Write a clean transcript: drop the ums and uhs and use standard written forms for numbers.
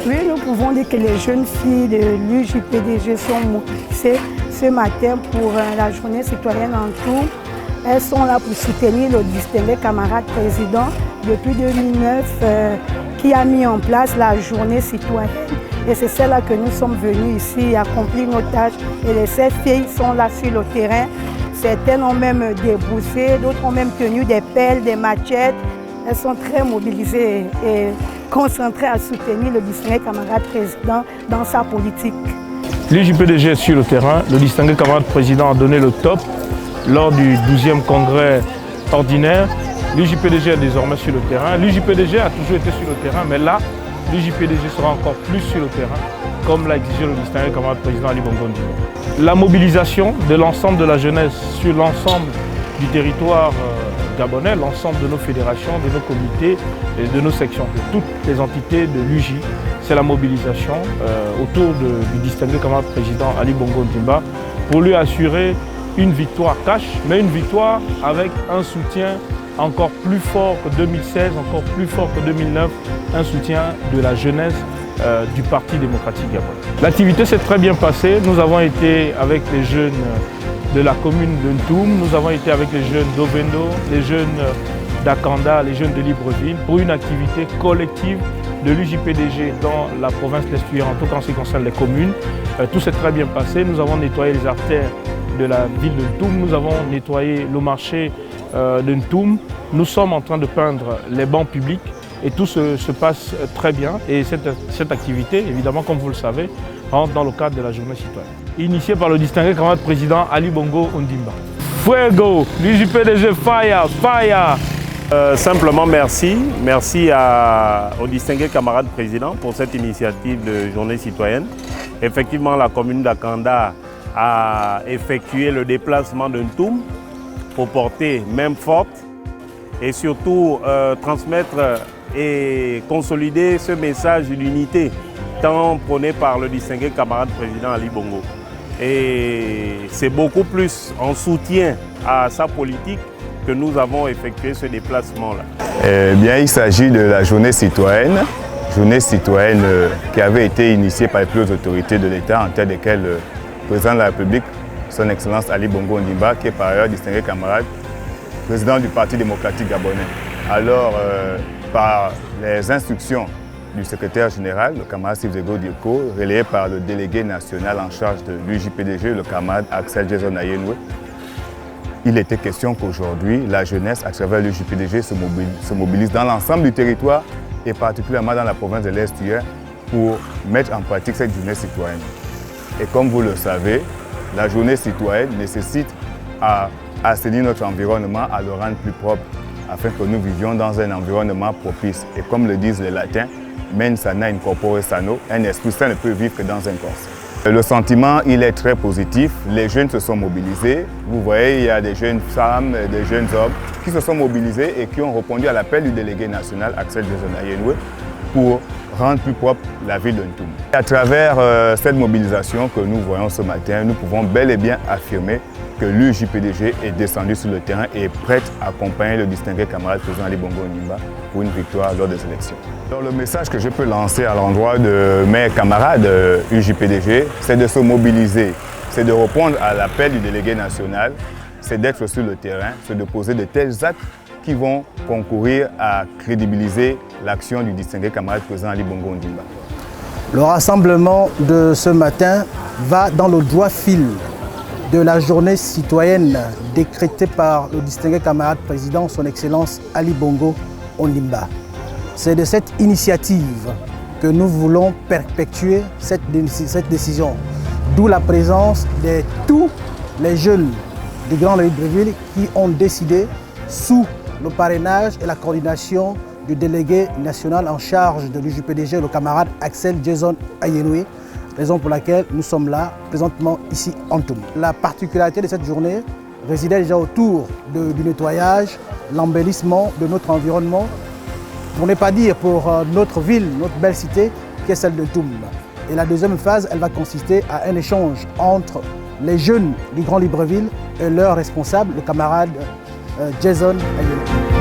Oui, nous pouvons dire que les jeunes filles de l'UJPDG sont mobilisées ce matin pour la journée citoyenne en Ntoum. Elles sont là pour soutenir le distingué camarade président depuis 2009 qui a mis en place la journée citoyenne. Et c'est celle-là que nous sommes venus ici accomplir nos tâches. Et ces filles sont là sur le terrain. Certaines ont même débroussé, d'autres ont même tenu des pelles, des machettes. Elles sont très mobilisées et concentrées à soutenir le distingué camarade président dans sa politique. L'UJPDG est sur le terrain. Le distingué camarade président a donné le top lors du 12e congrès ordinaire. L'UJPDG est désormais sur le terrain. L'UJPDG a toujours été sur le terrain, mais là, l'UJPDG sera encore plus sur le terrain, comme l'a exigé le distingué camarade président Ali Bongo Ondimba. La mobilisation de l'ensemble de la jeunesse sur l'ensemble du territoire gabonais, l'ensemble de nos fédérations, de nos comités et de nos sections, de toutes les entités de l'UJ, c'est la mobilisation autour du distingué camarade président Ali Bongo Ondimba pour lui assurer une victoire cash, mais une victoire avec un soutien encore plus fort que 2016, encore plus fort que 2009, un soutien de la jeunesse du Parti démocratique gabonais. L'activité s'est très bien passée. Nous avons été avec les jeunes de la commune de Ntoum, nous avons été avec les jeunes d'Ovendo, les jeunes d'Akanda, les jeunes de Libreville, pour une activité collective de l'UJPDG dans la province de l'Est, en tout cas en ce qui concerne les communes. Tout s'est très bien passé. Nous avons nettoyé les artères de la ville de Ntoum, nous avons nettoyé le marché de Ntoum. Nous sommes en train de peindre les bancs publics et tout se passe très bien. Et cette activité, évidemment, comme vous le savez, rentre dans le cadre de la journée citoyenne. Initiée par le distingué camarade président Ali Bongo Ondimba. Fuego, l'UJPDG fire, fire! Simplement merci. Merci au distingué camarade président pour cette initiative de journée citoyenne. Effectivement, la commune d'Akanda a effectué le déplacement de Ntoum pour porter main forte et surtout transmettre et consolider ce message d'unité tant prôné par le distingué camarade président Ali Bongo. Et c'est beaucoup plus en soutien à sa politique que nous avons effectué ce déplacement-là. Bien, il s'agit de la journée citoyenne qui avait été initiée par les plus hautes autorités de l'État, en tête desquelles le président de la République, son Excellence Ali Bongo Ondimba, qui est par ailleurs distingué camarade, président du Parti démocratique gabonais. Alors, par les instructions du secrétaire général, le camarade Sivzego Dirko, relayé par le délégué national en charge de l'UJPDG, le camarade Axel Jason Ayenwe, il était question qu'aujourd'hui, la jeunesse, à travers l'UJPDG, se mobilise dans l'ensemble du territoire et particulièrement dans la province de l'Est pour mettre en pratique cette journée citoyenne. Et comme vous le savez, la journée citoyenne nécessite à assainir notre environnement, à le rendre plus propre, afin que nous vivions dans un environnement propice. Et comme le disent les latins, mens sana in corpore sano, un esprit sain ne peut vivre que dans un corps sain. Le sentiment, il est très positif. Les jeunes se sont mobilisés. Vous voyez, il y a des jeunes femmes, des jeunes hommes qui se sont mobilisés et qui ont répondu à l'appel du délégué national Axel Jason Ayenwe pour rendre plus propre la ville de Ntoum. À travers cette mobilisation que nous voyons ce matin, nous pouvons bel et bien affirmer que l'UJPDG est descendu sur le terrain et est prête à accompagner le distingué camarade président Ali Bongo Ondimba pour une victoire lors des élections. Alors, le message que je peux lancer à l'endroit de mes camarades UJPDG, c'est de se mobiliser, c'est de répondre à l'appel du délégué national, c'est d'être sur le terrain, c'est de poser de tels actes qui vont concourir à crédibiliser l'action du distingué camarade président Ali Bongo Ondimba. Le rassemblement de ce matin va dans le droit fil de la journée citoyenne décrétée par le distingué camarade président, son Excellence Ali Bongo Ondimba. C'est de cette initiative que nous voulons perpétuer cette décision, d'où la présence de tous les jeunes du Grand Libreville qui ont décidé, sous le parrainage et la coordination du délégué national en charge de l'UJPDG, le camarade Axel Jason Ayenwe, raison pour laquelle nous sommes là, présentement ici en Ntoum. La particularité de cette journée résidait déjà autour du nettoyage, l'embellissement de notre environnement, pour ne pas dire pour notre ville, notre belle cité, qui est celle de Ntoum. Et la deuxième phase, elle va consister à un échange entre les jeunes du Grand Libreville et leur responsable, le camarade Jason Ayenwe.